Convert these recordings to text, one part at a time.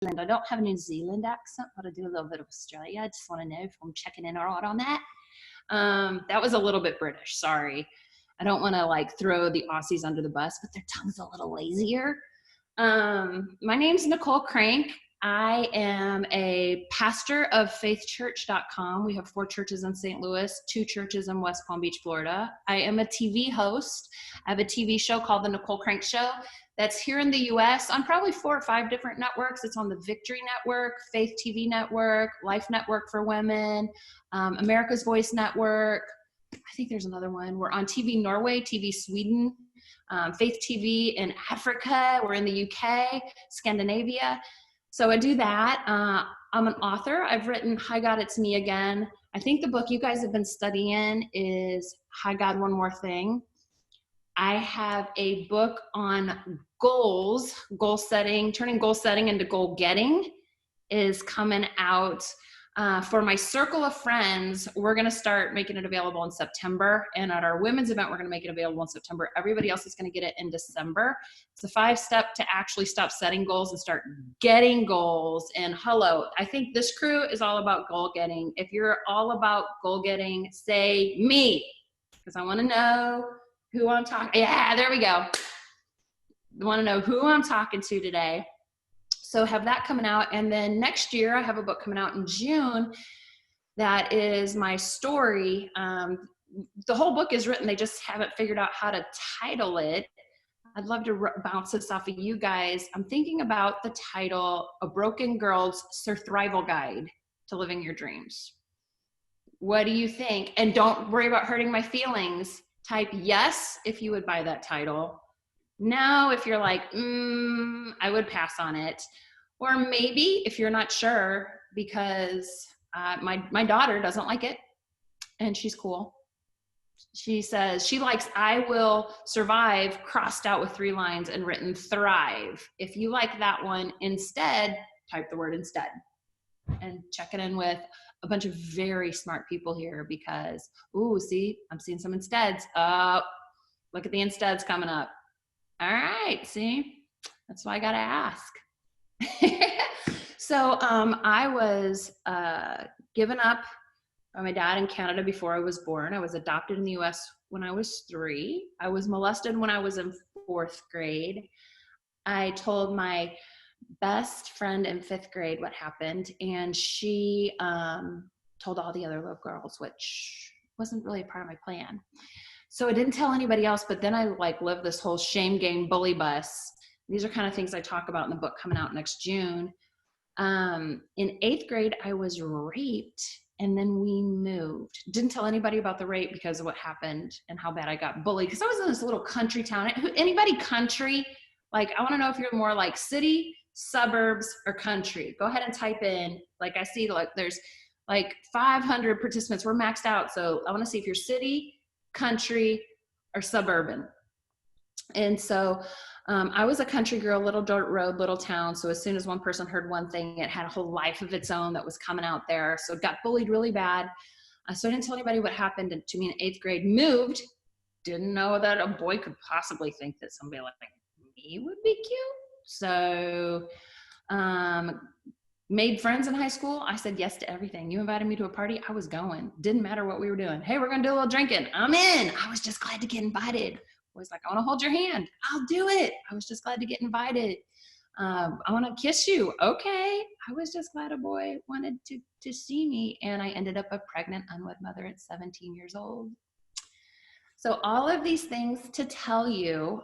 I don't have a New Zealand accent, but I do a little bit of Australia. I just want to know if I'm checking in or out on that. That was a little bit British, sorry. I don't want to like throw the Aussies under the bus, but their tongue's a little lazier. My name's Nicole Crank. I am a pastor of faithchurch.com. We have 4 churches in St. Louis, 2 churches in West Palm Beach, Florida. I am a TV host. I have a TV show called The Nicole Crank Show that's here in the US on probably 4 or 5 different networks. It's on the Victory Network, Faith TV Network, Life Network for Women, America's Voice Network. I think there's another one. We're on TV Norway, TV Sweden, Faith TV in Africa. We're in the UK, Scandinavia. So I do that. I'm an author. I've written Hi God, It's Me Again. I think the book you guys have been studying is Hi God, One More Thing. I have a book on goals, goal setting, turning goal setting into goal getting is coming out. For my circle of friends, we're going to start making it available in September. And at our women's event, we're going to make it available in September. Everybody else is going to get it in December. It's a 5-step to actually stop setting goals and start getting goals. And hello, I think this crew is all about goal getting. If you're all about goal getting, say me, because I want to know who I'm talking. Yeah, there we go. I want to know who I'm talking to today. So have that coming out. And then next year, I have a book coming out in June that is my story. The whole book is written. They just haven't figured out how to title it. I'd love to bounce this off of you guys. I'm thinking about the title, A Broken Girl's Survival Guide to Living Your Dreams. What do you think? And don't worry about hurting my feelings. Type yes if you would buy that title. No, if you're like, I would pass on it. Or maybe if you're not sure, because my daughter doesn't like it, and she's cool. She says she likes I will survive crossed out with 3 lines and written thrive. If you like that one instead, type the word instead. And check it in with a bunch of very smart people here because, see, I'm seeing some insteads. Look at the insteads coming up. All right, see, that's why I got to ask. So I was given up by my dad in Canada before I was born. I was adopted in the US when I was 3. I was molested when I was in 4th grade. I told my best friend in 5th grade what happened, and she told all the other little girls, which wasn't really a part of my plan. So I didn't tell anybody else, but then I lived this whole shame game bully bus. These are kind of things I talk about in the book coming out next June. In 8th grade, I was raped, and then we moved. Didn't tell anybody about the rape because of what happened and how bad I got bullied. Because I was in this little country town. Anybody country? I want to know if you're more like city, suburbs, or country. Go ahead and type in. I see there's 500 participants. We're maxed out. So I want to see if you're city, country, or suburban. And so I was a country girl, little dirt road, little town. So as soon as one person heard one thing, it had a whole life of its own that was coming out there. So it got bullied really bad. So I didn't tell anybody what happened to me in 8th grade. Moved. Didn't know that a boy could possibly think that somebody like me would be cute. So made friends in high school. I said yes to everything. You invited me to a party, I was going. Didn't matter what we were doing. Hey, we're going to do a little drinking. I'm in. I was just glad to get invited. Boy's like, I want to hold your hand. I'll do it. I was just glad to get invited. I want to kiss you. Okay. I was just glad a boy wanted to see me. And I ended up a pregnant, unwed mother at 17 years old. So all of these things to tell you,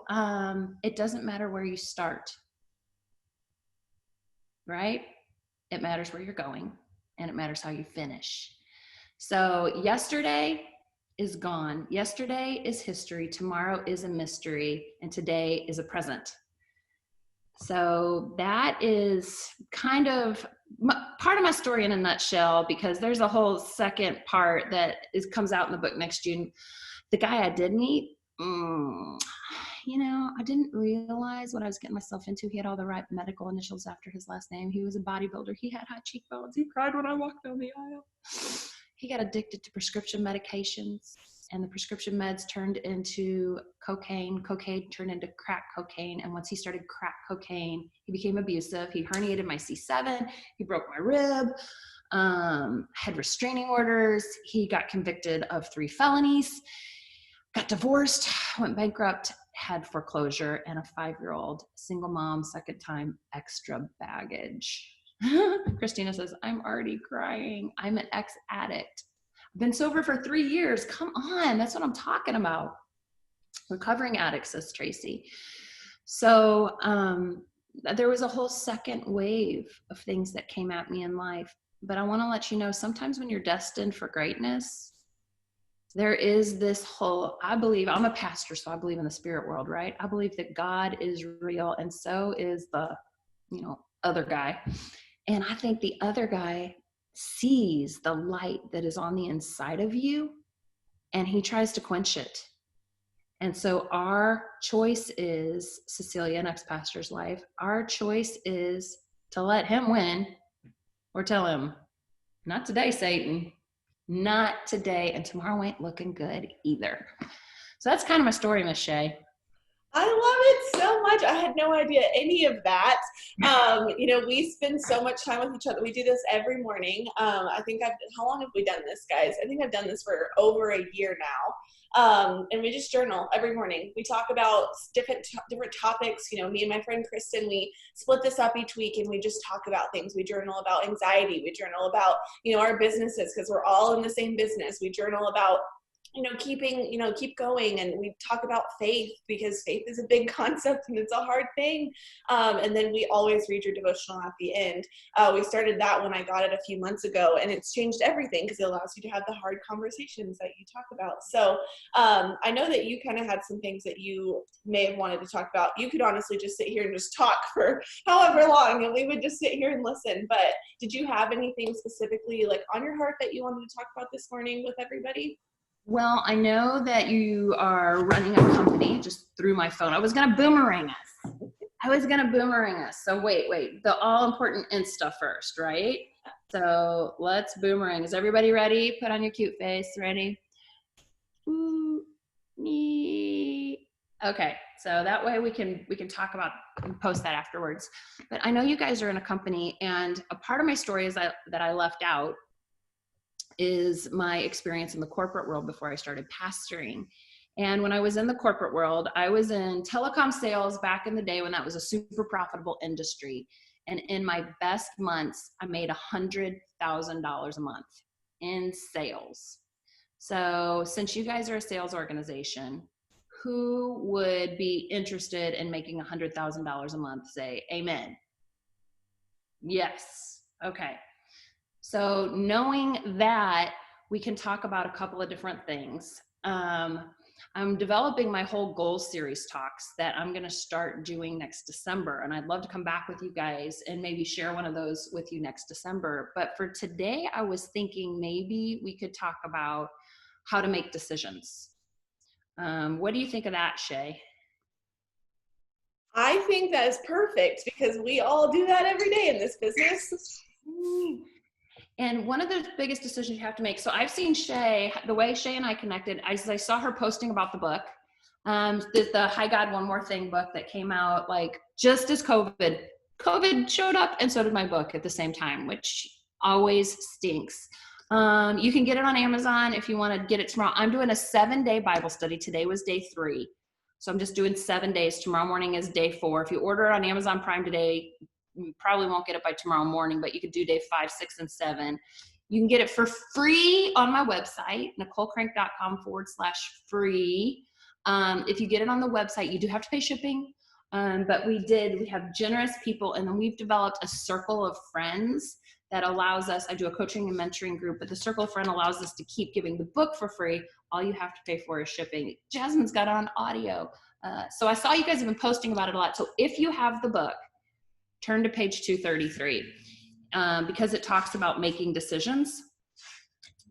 it doesn't matter where you start, right? It matters where you're going, and it matters how you finish. So yesterday is gone. Yesterday is history. Tomorrow is a mystery, and today is a present. So that is kind of part of my story in a nutshell, because there's a whole second part that comes out in the book next June. The guy I did meet, I didn't realize what I was getting myself into. He had all the right medical initials after his last name. He was a bodybuilder. He had high cheekbones. He cried when I walked down the aisle. He got addicted to prescription medications. and the prescription meds turned into cocaine. Cocaine turned into crack cocaine. And once he started crack cocaine, he became abusive. He herniated my C7. He broke my rib, had restraining orders. He got convicted of 3 felonies, got divorced, went bankrupt, had foreclosure, and a 5-year-old single mom, second time, extra baggage. Christina says, I'm already crying. I'm an ex-addict. Been sober for 3 years. Come on, that's what I'm talking about. Recovering addict, says Tracy. So there was a whole second wave of things that came at me in life. But I want to let you know, sometimes when you're destined for greatness, there is this whole, I believe, I'm a pastor, so I believe in the spirit world, right? I believe that God is real, and so is the, other guy. And I think the other guy sees the light that is on the inside of you, and he tries to quench it. And so our choice is, Cecilia, next pastor's life, our choice is to let him win or tell him, not today, Satan, not today, and tomorrow ain't looking good either. So that's kind of my story, Miss Shay. I love it so much. I had no idea any of that. We spend so much time with each other. We do this every morning. I think how long have we done this, guys? I think I've done this for over a year now. And we just journal every morning. We talk about different topics. Me and my friend Kristen, we split this up each week and we just talk about things. We journal about anxiety. We journal about, our businesses, because we're all in the same business. We journal about keep going. And we talk about faith, because faith is a big concept and it's a hard thing. And then we always read your devotional at the end. We started that when I got it a few months ago, and it's changed everything because it allows you to have the hard conversations that you talk about. So I know that you kind of had some things that you may have wanted to talk about. You could honestly just sit here and just talk for however long, and we would just sit here and listen. But did you have anything specifically like on your heart that you wanted to talk about this morning with everybody? Well, I know that you are running a company just through my phone. I was going to boomerang us. So wait, the all important Insta first, right? So let's boomerang. Is everybody ready? Put on your cute face. Ready? Ooh, me. Okay. So that way we can talk about and post that afterwards. But I know you guys are in a company, and a part of my story is that I left out is my experience in the corporate world before I started pastoring. And when I was in the corporate world, I was in telecom sales back in the day when that was a super profitable industry. And in my best months, I made $100,000 a month in sales. So since you guys are a sales organization, who would be interested in making $100,000 a month? Say amen. Yes. Okay. So knowing that, we can talk about a couple of different things. I'm developing my whole goals series talks that I'm going to start doing next December. And I'd love to come back with you guys and maybe share one of those with you next December. But for today, I was thinking maybe we could talk about how to make decisions. What do you think of that, Shay? I think that is perfect, because we all do that every day in this business. And one of the biggest decisions you have to make, so I've seen Shay, the way Shay and I connected, I saw her posting about the book, the Hi God, One More Thing book that came out like just as COVID showed up, and so did my book at the same time, which always stinks. You can get it on Amazon if you want to get it tomorrow. I'm doing a 7-day Bible study. Today was day 3. So I'm just doing 7 days. Tomorrow morning is day 4. If you order it on Amazon Prime today, you probably won't get it by tomorrow morning, but you could do day 5, 6, and 7. You can get it for free on my website, NicoleCrank.com/free. If you get it on the website, you do have to pay shipping. But we have generous people, and then we've developed a circle of friends that allows us, I do a coaching and mentoring group, but the circle of friends allows us to keep giving the book for free. All you have to pay for is shipping. Jasmine's got it on audio. So I saw you guys have been posting about it a lot. So if you have the book, turn to page 233, because it talks about making decisions.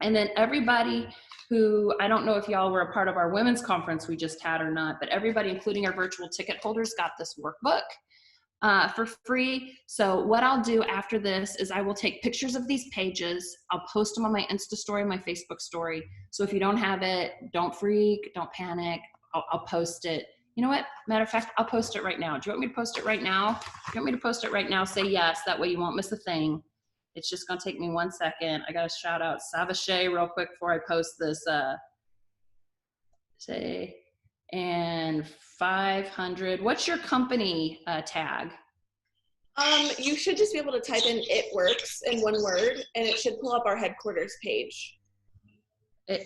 And then everybody who, I don't know if y'all were a part of our women's conference we just had or not, but everybody, including our virtual ticket holders, got this workbook. for free. So what I'll do after this is I will take pictures of these pages. I'll post them on my Insta story, my Facebook story. So if you don't have it, don't freak, don't panic. I'll post it. You know what? Matter of fact, I'll post it right now. Do you want me to post it right now? If you want me to post it right now, say yes. That way you won't miss a thing. It's just going to take me 1 second. I got to shout out Savashay real quick before I post this. Say, and 500. What's your company tag? You should just be able to type in "it works" in one word, and it should pull up our headquarters page. It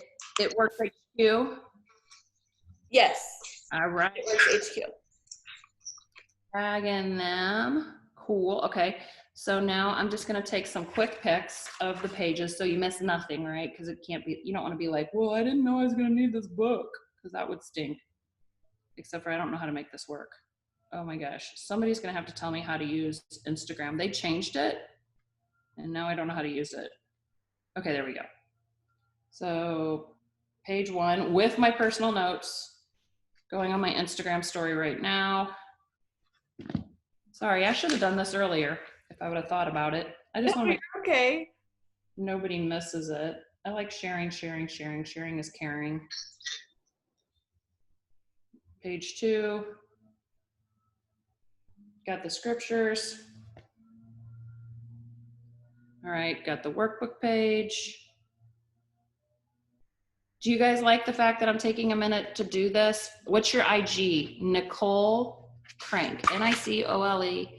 works HQ? Yes. All right. It works HQ. Tagging them. Cool. Okay. So now I'm just going to take some quick pics of the pages so you miss nothing, right? Because it can't be, you don't want to be like, well, I didn't know I was going to need this book, because that would stink. Except for I don't know how to make this work. Oh my gosh. Somebody's going to have to tell me how to use Instagram. They changed it, and now I don't know how to use it. Okay, there we go. So page 1 with my personal notes, going on my Instagram story right now. Sorry, I should have done this earlier if I would have thought about it. I just want to make sure okay. nobody misses it. I like sharing. Sharing is caring. Page 2. Got the scriptures. All right, got the workbook page. Do you guys like the fact that I'm taking a minute to do this? What's your IG? Nicole Crank. NicoleCrank.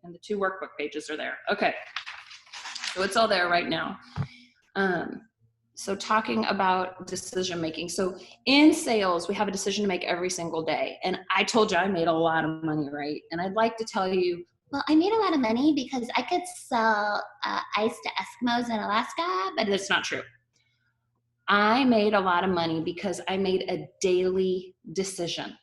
And the 2 workbook pages are there. Okay. So it's all there right now. So talking about decision making. So in sales, we have a decision to make every single day. And I told you I made a lot of money, right? And I'd like to tell you, well, I made a lot of money because I could sell ice to Eskimos in Alaska, but it's not true. I made a lot of money because I made a daily decision.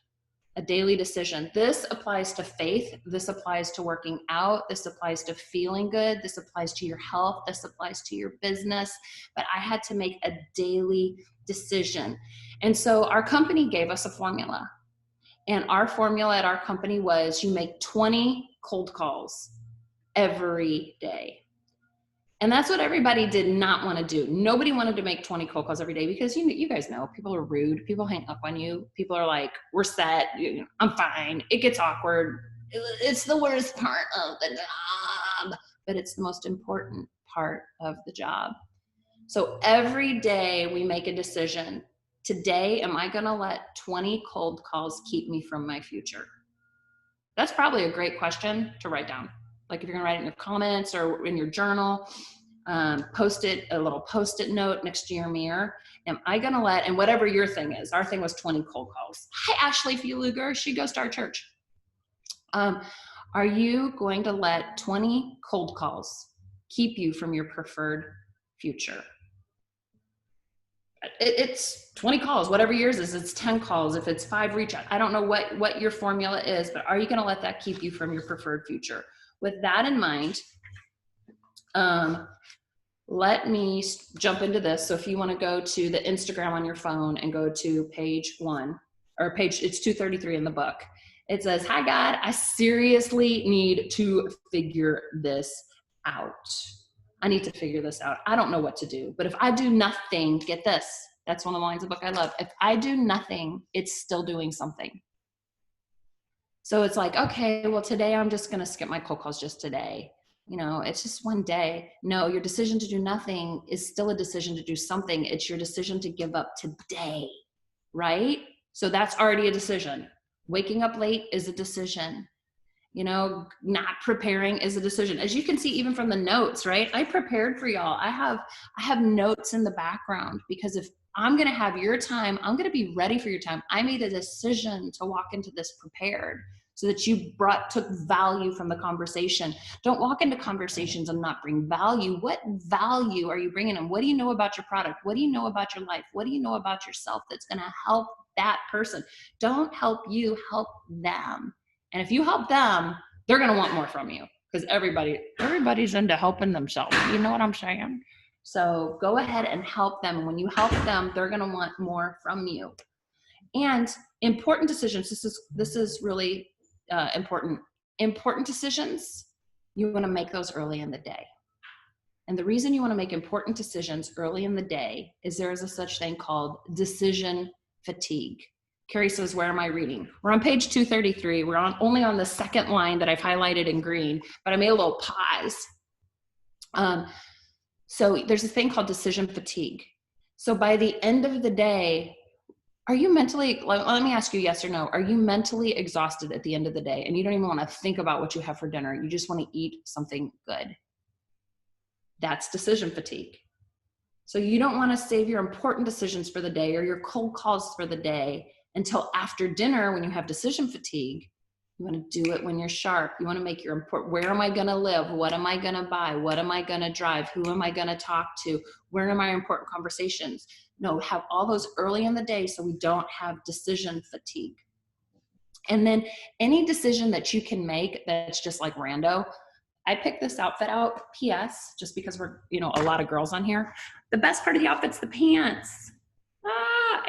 A daily decision. This applies to faith. This applies to working out. This applies to feeling good. This applies to your health. This applies to your business. But I had to make a daily decision. And so our company gave us a formula. And our formula at our company was you make 20 cold calls every day. And that's what everybody did not want to do. Nobody wanted to make 20 cold calls every day because you guys know people are rude. People hang up on you. People are like, we're set. I'm fine. It gets awkward. It's the worst part of the job, but it's the most important part of the job. So every day we make a decision. Today, am I going to let 20 cold calls keep me from my future? That's probably a great question to write down. Like if you're going to write it in your comments or in your journal, post it, a little Post-it note next to your mirror. Am I going to let, and whatever your thing is, our thing was 20 cold calls. Hi, Ashley Luger. She goes to our church. Are you going to let 20 cold calls keep you from your preferred future? It's 20 calls, whatever yours is. It's 10 calls. If it's 5 reach out, I don't know what your formula is, but are you going to let that keep you from your preferred future? With that in mind, let me jump into this. So if you want to go to the Instagram on your phone and go to page 1, or it's 233 in the book. It says, hi God, I seriously need to figure this out. I need to figure this out. I don't know what to do, but if I do nothing, get this. That's one of the lines of the book I love. If I do nothing, it's still doing something. So it's like, okay, well, today I'm just going to skip my cold calls just today. It's just one day. No, your decision to do nothing is still a decision to do something. It's your decision to give up today, right? So that's already a decision. Waking up late is a decision. Not preparing is a decision. As you can see, even from the notes, right? I prepared for y'all. I have notes in the background because if I'm going to have your time, I'm going to be ready for your time. I made a decision to walk into this prepared so that you took value from the conversation. Don't walk into conversations and not bring value. What value are you bringing them? What do you know about your product? What do you know about your life? What do you know about yourself that's going to help that person? Don't help you, help them. And if you help them, they're going to want more from you because everybody's into helping themselves. You know what I'm saying? So go ahead and help them. And when you help them, they're going to want more from you. And important decisions, this is really important. Important decisions, you want to make those early in the day. And the reason you want to make important decisions early in the day is there is a such thing called decision fatigue. Carrie says, where am I reading? We're on page 233. We're only on the second line that I've highlighted in green, but I made a little pause. So there's a thing called decision fatigue. So by the end of the day, are you mentally, let me ask you yes or no, are you mentally exhausted at the end of the day and you don't even want to think about what you have for dinner? You just want to eat something good. That's decision fatigue. So you don't want to save your important decisions for the day or your cold calls for the day until after dinner when you have decision fatigue. You want to do it when you're sharp. You want to make your important, where am I going to live? What am I going to buy? What am I going to drive? Who am I going to talk to? Where are my important conversations? No, have all those early in the day so we don't have decision fatigue. And then any decision that you can make that's just like rando. I picked this outfit out, PS, just because we're, a lot of girls on here. The best part of the outfit's the pants.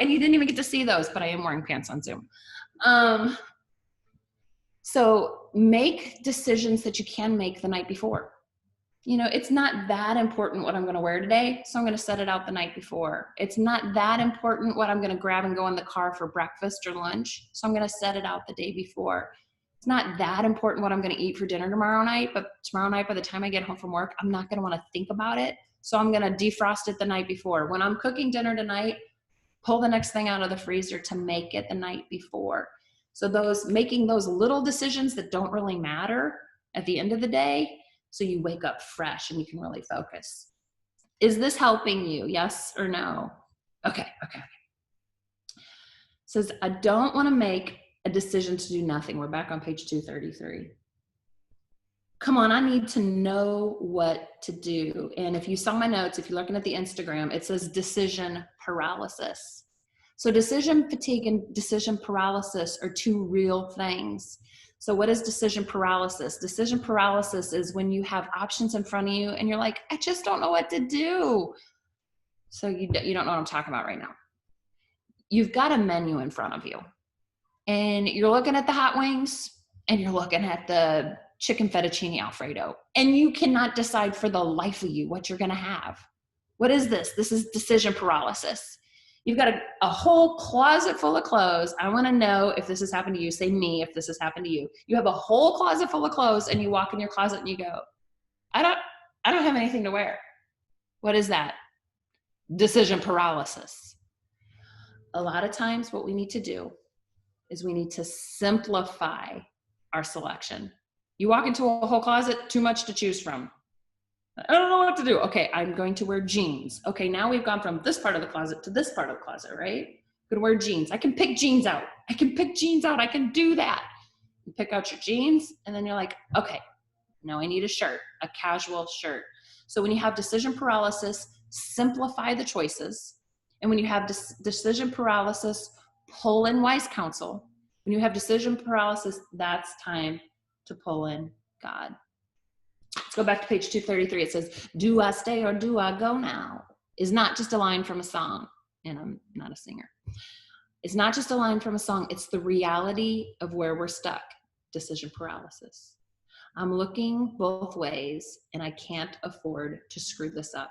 And you didn't even get to see those, but I am wearing pants on Zoom. So make decisions that you can make the night before. It's not that important what I'm going to wear today, so I'm going to set it out the night before. It's not that important what I'm going to grab and go in the car for breakfast or lunch, so I'm going to set it out the day before. It's not that important what I'm going to eat for dinner tomorrow night, but tomorrow night by the time I get home from work, I'm not going to want to think about it, so I'm going to defrost it the night before. When I'm cooking dinner tonight, pull the next thing out of the freezer to make it the night before. So making those little decisions that don't really matter at the end of the day, so you wake up fresh and you can really focus. Is this helping you? Yes or no? Okay. Says, I don't want to make a decision to do nothing. We're back on page 233. Come on, I need to know what to do. And if you saw my notes, if you're looking at the Instagram, it says decision paralysis. So decision fatigue and decision paralysis are two real things. So what is decision paralysis? Decision paralysis is when you have options in front of you and you're like, I just don't know what to do. So you don't know what I'm talking about right now. You've got a menu in front of you and you're looking at the hot wings and you're looking at the chicken fettuccine Alfredo, and you cannot decide for the life of you what you're going to have. What is this? This is decision paralysis. You've got a whole closet full of clothes. I want to know if this has happened to you. Say me if this has happened to you. You have a whole closet full of clothes and you walk in your closet and you go, I don't have anything to wear. What is that? Decision paralysis. A lot of times what we need to do is we need to simplify our selection. You walk into a whole closet, too much to choose from. I don't know what to do. Okay, I'm going to wear jeans. Okay, now we've gone from this part of the closet to this part of the closet, right? I'm going to wear jeans. I can pick jeans out. I can do that. You pick out your jeans, and then you're like, okay, now I need a shirt, a casual shirt. So when you have decision paralysis, simplify the choices. And when you have decision paralysis, pull in wise counsel. When you have decision paralysis, that's time to pull in God. Let's go back to page 233. It says, do I stay or do I go now? Is not just a line from a song. And I'm not a singer. It's not just a line from a song. It's the reality of where we're stuck. Decision paralysis. I'm looking both ways and I can't afford to screw this up.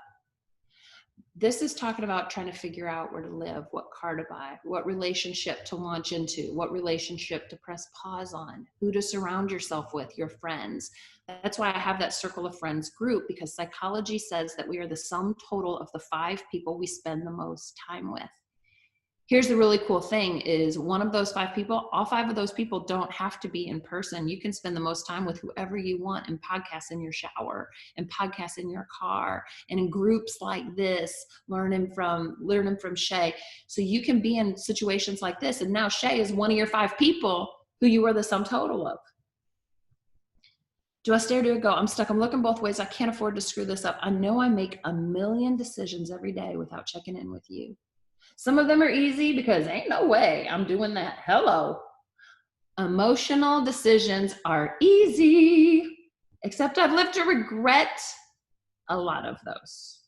This is talking about trying to figure out where to live, what car to buy, what relationship to launch into, what relationship to press pause on, who to surround yourself with, your friends. That's why I have that circle of friends group, because psychology says that we are the sum total of the 5 people we spend the most time with. Here's the really cool thing is one of those 5 people, all 5 of those people don't have to be in person. You can spend the most time with whoever you want and podcasts in your shower and podcasts in your car and in groups like this, learning from Shay. So you can be in situations like this. And now Shay is one of your 5 people who you are the sum total of. Do I stay or do I go? I'm stuck. I'm looking both ways. I can't afford to screw this up. I know I make a million decisions every day without checking in with you. Some of them are easy because ain't no way I'm doing that. Hello. Emotional decisions are easy, except I've lived to regret a lot of those.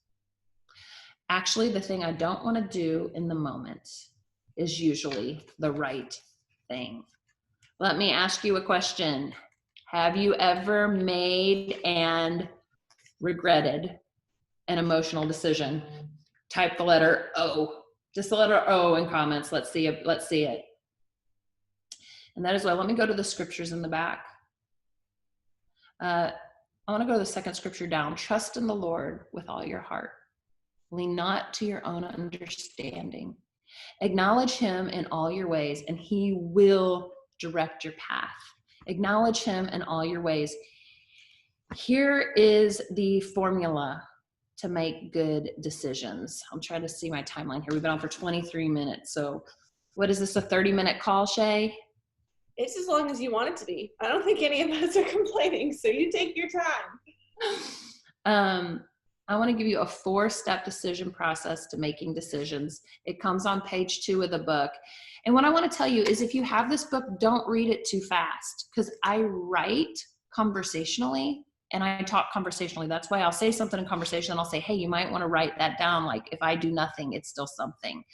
Actually, the thing I don't want to do in the moment is usually the right thing. Let me ask you a question. Have you ever made and regretted an emotional decision? Type the letter O. Just the letter O in comments. Let's see it. Let's see it. And that is why, let me go to the scriptures in the back. I want to go to the second scripture down. Trust in the Lord with all your heart. Lean not to your own understanding. Acknowledge him in all your ways, and he will direct your path. Acknowledge him in all your ways. Here is the formula to make good decisions. I'm trying to see my timeline here. We've been on for 23 minutes. So what is this, a 30-minute call, Shay? It's as long as you want it to be. I don't think any of us are complaining, so you take your time. I want to give you a 4-step decision process to making decisions. It comes on page 2 of the book. And what I want to tell you is, if you have this book, don't read it too fast, because I write conversationally and I talk conversationally. That's why I'll say something in conversation and I'll say, hey, you might want to write that down. Like, if I do nothing, it's still something.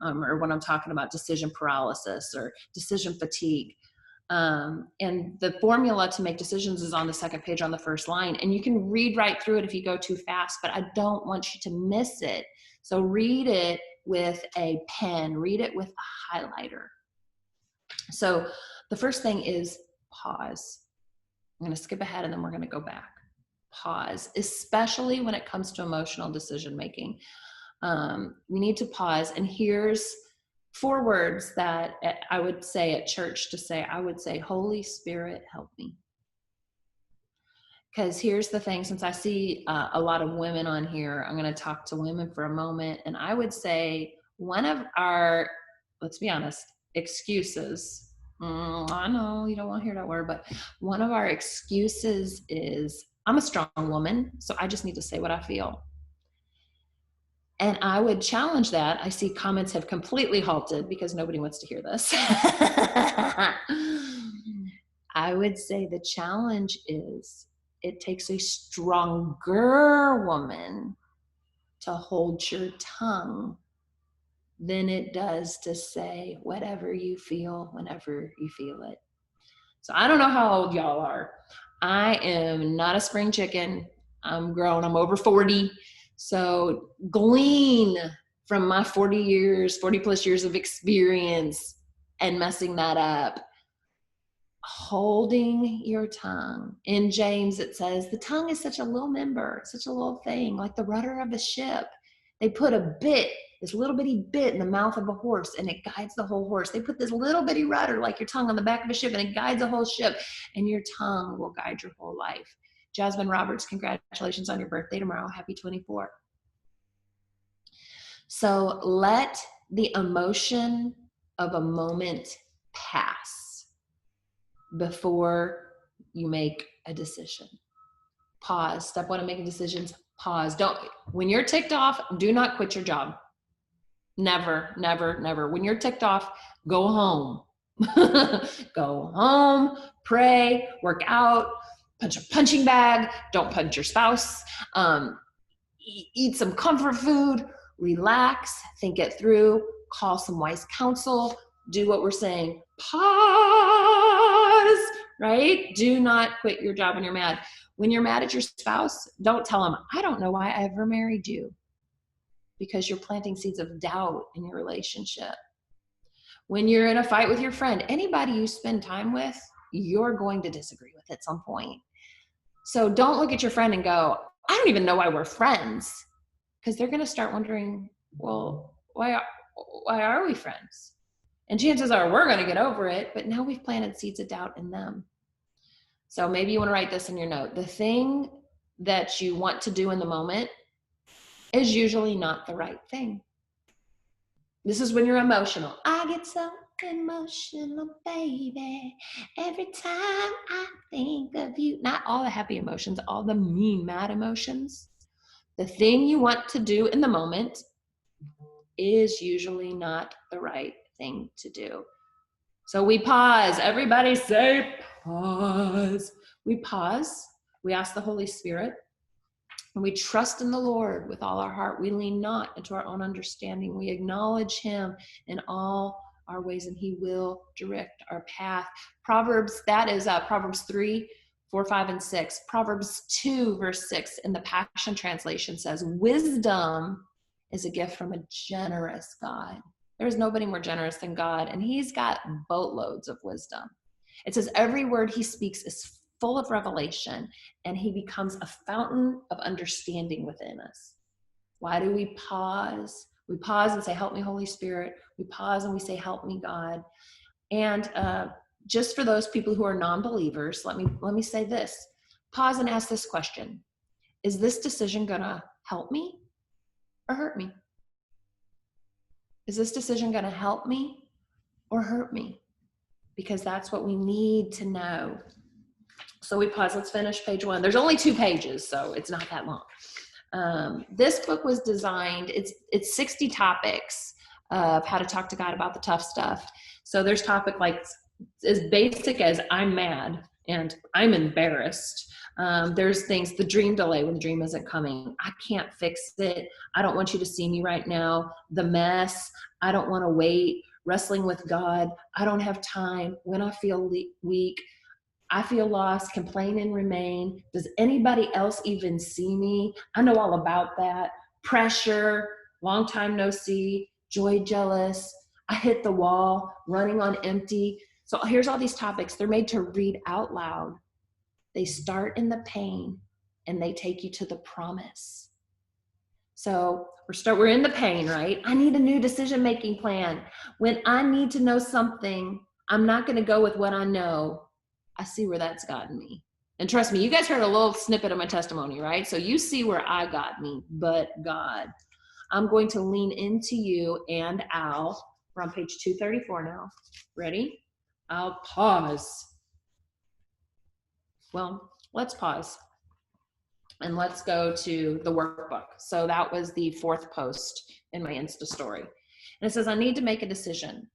Or when I'm talking about decision paralysis or decision fatigue. And the formula to make decisions is on the second page on the first line. And you can read right through it if you go too fast, but I don't want you to miss it. So read it with a pen, read it with a highlighter. So the first thing is pause. I'm going to skip ahead and then we're going to go back. Pause, especially when it comes to emotional decision making. We need to pause. And here's 4 words that I would say at church to say. I would say, Holy Spirit, help me. Because here's the thing, since I see a lot of women on here, I'm going to talk to women for a moment. And I would say one of our, let's be honest, excuses, I know you don't want to hear that word, but one of our excuses is, I'm a strong woman, so I just need to say what I feel. And I would challenge that. I see comments have completely halted because nobody wants to hear this. I would say the challenge is, it takes a stronger woman to hold your tongue than it does to say whatever you feel whenever you feel it. So I don't know how old y'all are. I am not a spring chicken. I'm grown. I'm over 40. So glean from my 40 plus years of experience and messing that up. Holding your tongue. In James, it says, the tongue is such a little member, such a little thing, like the rudder of a ship. They put a bit, this little bitty bit in the mouth of a horse, and it guides the whole horse. They put this little bitty rudder, like your tongue, on the back of a ship, and it guides the whole ship, and your tongue will guide your whole life. Jasmine Roberts, congratulations on your birthday tomorrow. Happy 24. So let the emotion of a moment pass before you make a decision. Pause. Step 1 of making decisions, pause. When you're ticked off, do not quit your job. Never, never, never. When you're ticked off, go home. Go home, pray, work out, punch a punching bag, don't punch your spouse, eat some comfort food, relax, think it through, call some wise counsel, do what we're saying, pause, right? Do not quit your job when you're mad. When you're mad at your spouse, don't tell them, I don't know why I ever married you, because you're planting seeds of doubt in your relationship. When you're in a fight with your friend, anybody you spend time with, you're going to disagree with at some point. So don't look at your friend and go, I don't even know why we're friends, because they're going to start wondering, well, why are we friends? And chances are we're going to get over it, but now we've planted seeds of doubt in them. So maybe you want to write this in your note. The thing that you want to do in the moment is usually not the right thing. This is when you're emotional. I get so emotional, baby, every time I think of you. Not all the happy emotions, all the mean, mad emotions. The thing you want to do in the moment is usually not the right thing to do. So we pause. Everybody say pause. We pause. We ask the Holy Spirit. And we trust in the Lord with all our heart. We lean not into our own understanding. We acknowledge him in all our ways, and he will direct our path. Proverbs, that is Proverbs 3, 4, 5, and 6. Proverbs 2, verse 6 in the Passion Translation says, wisdom is a gift from a generous God. There is nobody more generous than God, and he's got boatloads of wisdom. It says every word he speaks is full of revelation, and he becomes a fountain of understanding within us. Why do we pause? We pause and say, help me, Holy Spirit. We pause and we say, help me, God. And just for those people who are non-believers, let me say this. Pause and ask this question. Is this decision gonna help me or hurt me? Is this decision gonna help me or hurt me? Because that's what we need to know. So we pause. Let's finish page 1. There's only 2 pages, so it's not that long. This book was designed, it's 60 topics of how to talk to God about the tough stuff. So there's topic like as basic as I'm mad and I'm embarrassed. There's things, the dream delay when the dream isn't coming. I can't fix it. I don't want you to see me right now. The mess. I don't want to wait. Wrestling with God. I don't have time. When I feel weak. I feel lost, complain and remain. Does anybody else even see me? I know all about that. Pressure, long time no see, joy, jealous. I hit the wall, running on empty. So here's all these topics. They're made to read out loud. They start in the pain and they take you to the promise. So we're in the pain, right? I need a new decision-making plan. When I need to know something, I'm not going to go with what I know. I see where that's gotten me. And trust me, you guys heard a little snippet of my testimony, right? So you see where I got me, but God. I'm going to lean into you and we're on page 234 now. Ready? I'll pause. Well, let's pause. And let's go to the workbook. So that was the 4th post in my Insta story. And it says, I need to make a decision.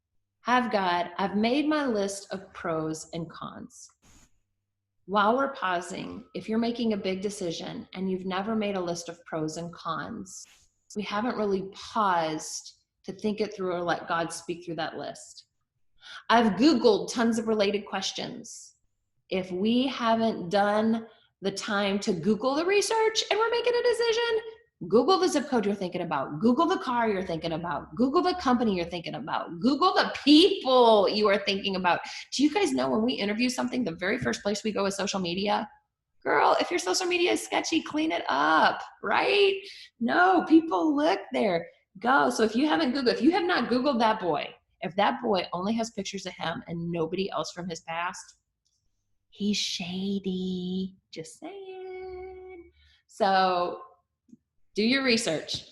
Have God, I've made my list of pros and cons. While we're pausing, if you're making a big decision and you've never made a list of pros and cons, we haven't really paused to think it through or let God speak through that list. I've Googled tons of related questions. If we haven't done the time to Google the research and we're making a decision, Google the zip code you're thinking about, Google the car you're thinking about, Google the company you're thinking about, Google the people you are thinking about. Do you guys know when we interview something, the very first place we go is social media? Girl, if your social media is sketchy, clean it up, right? No, people look there. Go. So if you have not Googled that boy, if that boy only has pictures of him and nobody else from his past, he's shady. Just saying. So do your research.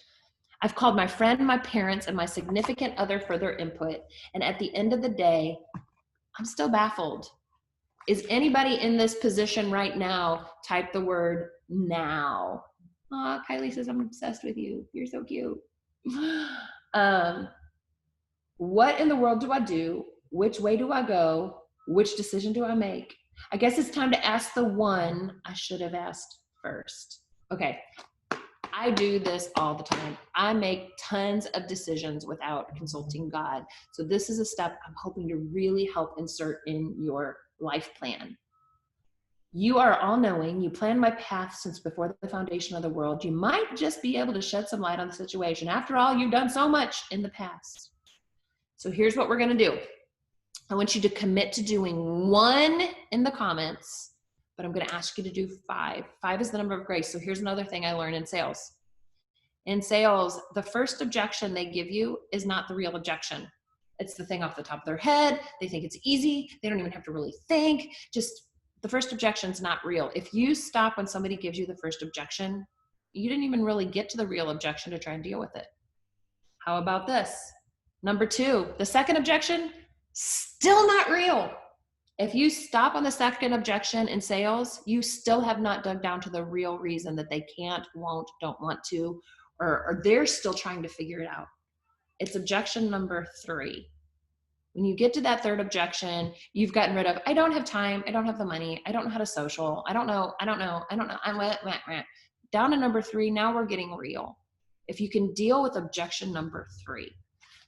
I've called my friend, my parents, and my significant other for their input. And at the end of the day, I'm still baffled. Is anybody in this position right now? Type the word now. Aw, Kylie says, I'm obsessed with you. You're so cute. What in the world do I do? Which way do I go? Which decision do I make? I guess it's time to ask the one I should have asked first. Okay, I do this all the time. I make tons of decisions without consulting God. So this is a step I'm hoping to really help insert in your life plan. You are all-knowing. You planned my path since before the foundation of the world. You might just be able to shed some light on the situation. After all, you've done so much in the past. So here's what we're going to do. I want you to commit to doing 1 in the comments, but I'm going to ask you to do 5. 5 is the number of grace. So here's another thing I learned in sales. In sales, the first objection they give you is not the real objection. It's the thing off the top of their head. They think it's easy. They don't even have to really think. Just the first objection is not real. If you stop when somebody gives you the first objection, you didn't even really get to the real objection to try and deal with it. How about this? Number 2, the second objection, still not real. If you stop on the second objection in sales, you still have not dug down to the real reason that they can't, won't, don't want to, or they're still trying to figure it out. It's objection number 3. When you get to that third objection, you've gotten rid of, I don't have time, I don't have the money, I don't know how to social, I don't know. down to number 3, now we're getting real. If you can deal with objection number 3.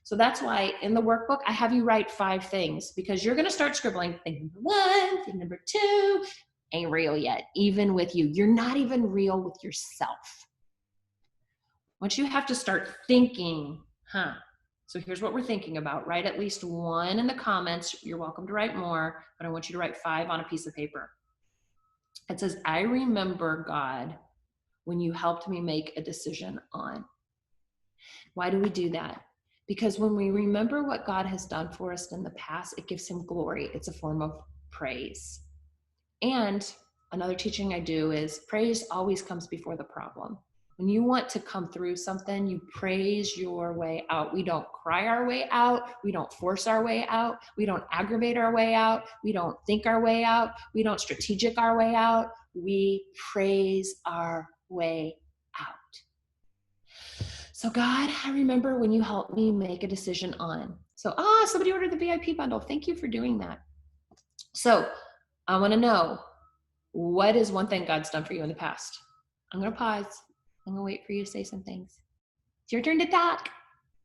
So that's why in the workbook, I have you write 5 things, because you're going to start scribbling. Thing number 1, thing number 2, ain't real yet, even with you. You're not even real with yourself. Once you have to start thinking, so here's what we're thinking about. Write at least 1 in the comments. You're welcome to write more, but I want you to write 5 on a piece of paper. It says, I remember, God, when you helped me make a decision on. Why do we do that? Because when we remember what God has done for us in the past, it gives him glory. It's a form of praise. And another teaching I do is praise always comes before the problem. When you want to come through something, you praise your way out. We don't cry our way out. We don't force our way out. We don't aggravate our way out. We don't think our way out. We don't strategic our way out. We praise our way out. So God, I remember when you helped me make a decision on. So, somebody ordered the VIP bundle. Thank you for doing that. So I want to know, what is one thing God's done for you in the past? I'm going to pause. I'm going to wait for you to say some things. It's your turn to talk.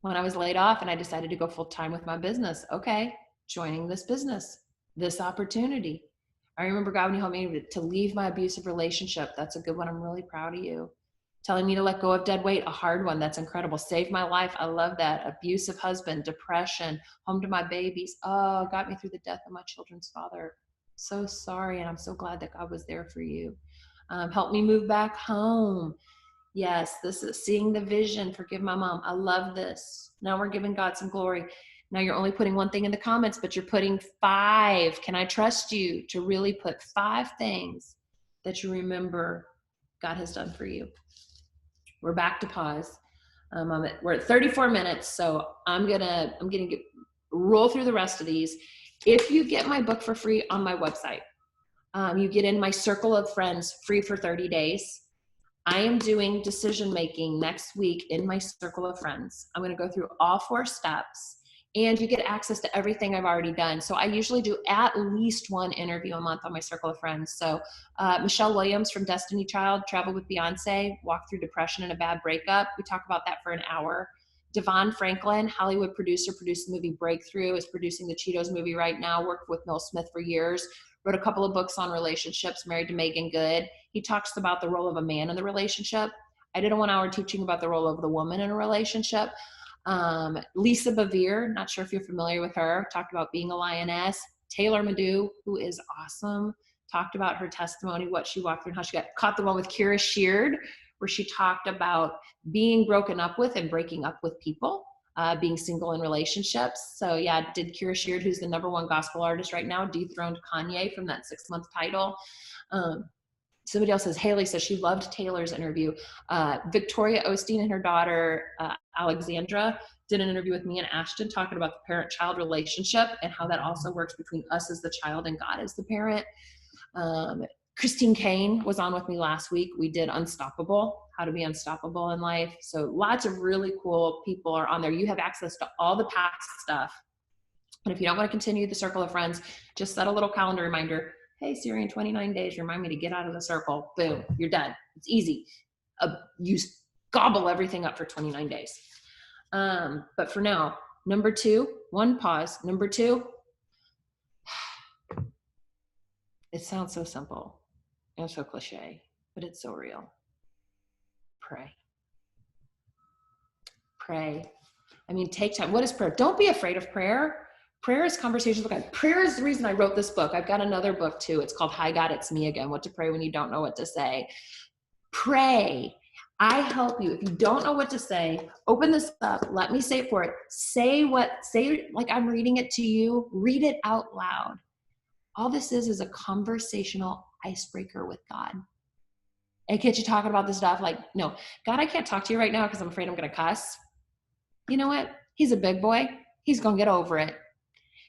When I was laid off and I decided to go full time with my business. Okay, joining this business, this opportunity. I remember God when you helped me to leave my abusive relationship. That's a good one. I'm really proud of you. Telling me to let go of dead weight, a hard one. That's incredible. Saved my life. I love that. Abusive husband, depression, home to my babies. Oh, got me through the death of my children's father. So sorry. And I'm so glad that God was there for you. Helped me move back home. Yes, this is seeing the vision. Forgive my mom. I love this. Now we're giving God some glory. Now you're only putting 1 thing in the comments, but you're putting 5. Can I trust you to really put 5 things that you remember God has done for you? We're back to pause. We're at 34 minutes, so I'm gonna roll through the rest of these. If you get my book for free on my website, you get in my circle of friends free for 30 days. I am doing decision making next week in my circle of friends. I'm going to go through all 4 steps, and you get access to everything I've already done. So I usually do at least 1 interview a month on my circle of friends. So Michelle Williams from Destiny Child, Travel with Beyonce, walked through depression and a bad breakup. We talk about that for an hour. Devon Franklin, Hollywood producer, produced the movie Breakthrough, is producing the Cheetos movie right now, worked with Mel Smith for years, wrote a couple of books on relationships, married to Megan Good. He talks about the role of a man in the relationship. I did a 1-hour teaching about the role of the woman in a relationship. Lisa Bevere, not sure if you're familiar with her, talked about being a lioness. Taylor Madu, who is awesome, talked about her testimony, what she walked through, and how she got caught. The one with Kira Sheard, where she talked about being broken up with and breaking up with people, being single in relationships. So yeah, did Kira Sheard, who's the #1 gospel artist right now, dethroned Kanye from that 6-month title. Somebody else says, Haley says she loved Taylor's interview. Victoria Osteen and her daughter, Alexandra, did an interview with me and Ashton talking about the parent-child relationship and how that also works between us as the child and God as the parent. Christine Kane was on with me last week. We did Unstoppable, how to be unstoppable in life. So lots of really cool people are on there. You have access to all the past stuff. And if you don't want to continue the circle of friends, just set a little calendar reminder. Hey, Siri, in 29 days, remind me to get out of the circle. Boom, you're done. It's easy. You gobble everything up for 29 days. But for now, number 2, 1 pause. Number 2, it sounds so simple and so cliche, but it's so real. Pray. Pray. I mean, take time. What is prayer? Don't be afraid of prayer. Prayer is conversations with God. Prayer is the reason I wrote this book. I've got another book too. It's called Hi God, It's Me Again. What to pray when you don't know what to say. Pray. I help you. If you don't know what to say, open this up. Let me say it for it. Say like I'm reading it to you. Read it out loud. All this is a conversational icebreaker with God. And get you talking about this stuff like, no, God, I can't talk to you right now because I'm afraid I'm going to cuss. You know what? He's a big boy. He's going to get over it.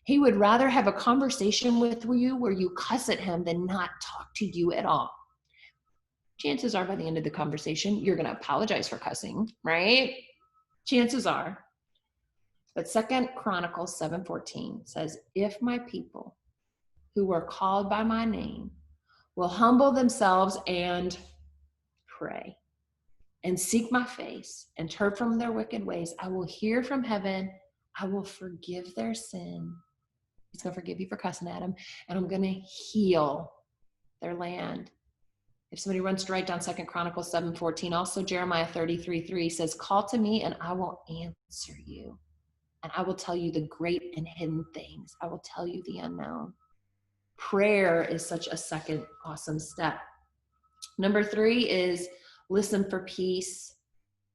He would rather have a conversation with you where you cuss at him than not talk to you at all. Chances are by the end of the conversation, you're going to apologize for cussing, right? Chances are. But 2 Chronicles 7:14 says, if my people who are called by my name will humble themselves and pray. and seek my face and turn from their wicked ways, I will hear from heaven. I will forgive their sin. He's going to forgive you for cussing at him. And I'm going to heal their land. If somebody runs to write down 2 Chronicles 7:14, also Jeremiah 33:3 says, call to me and I will answer you. And I will tell you the great and hidden things. I will tell you the unknown. Prayer is such a second awesome step. Number 3 is listen for peace.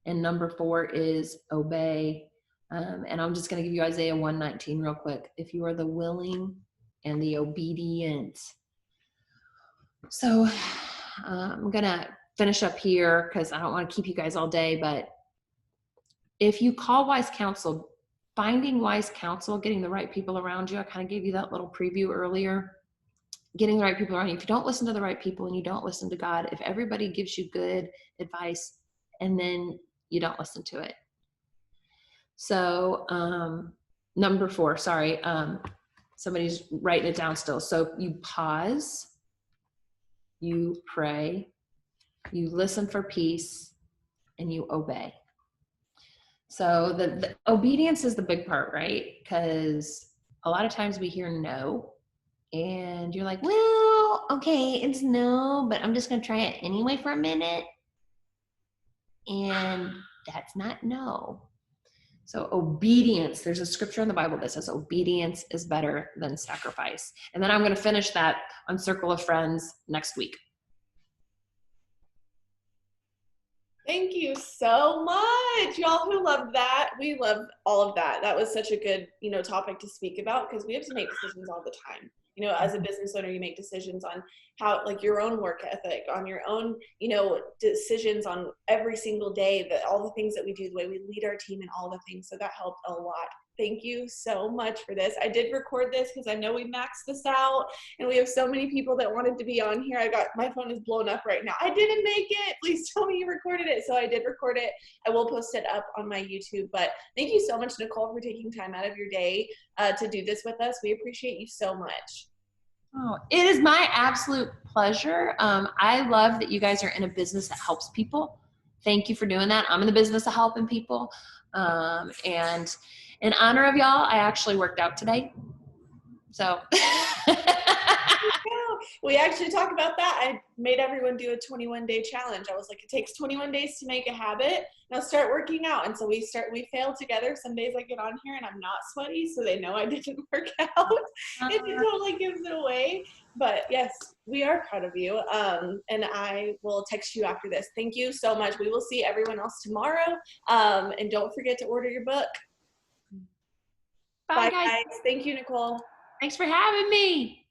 And number 4 is obey. And I'm just going to give you Isaiah 1:19 real quick. If you are the willing and the obedient. So I'm going to finish up here because I don't want to keep you guys all day. But if you call wise counsel, finding wise counsel, getting the right people around you, I kind of gave you that little preview earlier. Getting the right people around you. If you don't listen to the right people and you don't listen to God, if everybody gives you good advice and then you don't listen to it. So number 4, sorry, somebody's writing it down still. So you pause, you pray, you listen for peace, and you obey. So the obedience is the big part, right? Because a lot of times we hear no, and you're like, well, okay, it's no, but I'm just going to try it anyway for a minute. And that's not no. So obedience, there's a scripture in the Bible that says obedience is better than sacrifice. And then I'm going to finish that on Circle of Friends next week. Thank you so much. Y'all who loved that, we love all of that. That was such a good, topic to speak about because we have to make decisions all the time. As a business owner, you make decisions on how, like, your own work ethic, on your own, decisions on every single day, that all the things that we do, the way we lead our team and all the things. So that helped a lot. Thank you so much for this. I did record this because I know we maxed this out and we have so many people that wanted to be on here. My phone is blown up right now. I didn't make it. Please tell me you recorded it. So I did record it. I will post it up on my YouTube, but thank you so much, Nicole, for taking time out of your day to do this with us. We appreciate you so much. Oh, it is my absolute pleasure. I love that you guys are in a business that helps people. Thank you for doing that. I'm in the business of helping people. And in honor of y'all, I actually worked out today. So we actually talked about that. I made everyone do a 21-day challenge. I was like, it takes 21 days to make a habit. Now start working out. And so we fail together. Some days I get on here and I'm not sweaty, so they know I didn't work out. It totally gives it away. But yes, we are proud of you. And I will text you after this. Thank you so much. We will see everyone else tomorrow. And don't forget to order your book. Bye guys. Thank you, Nicole. Thanks for having me.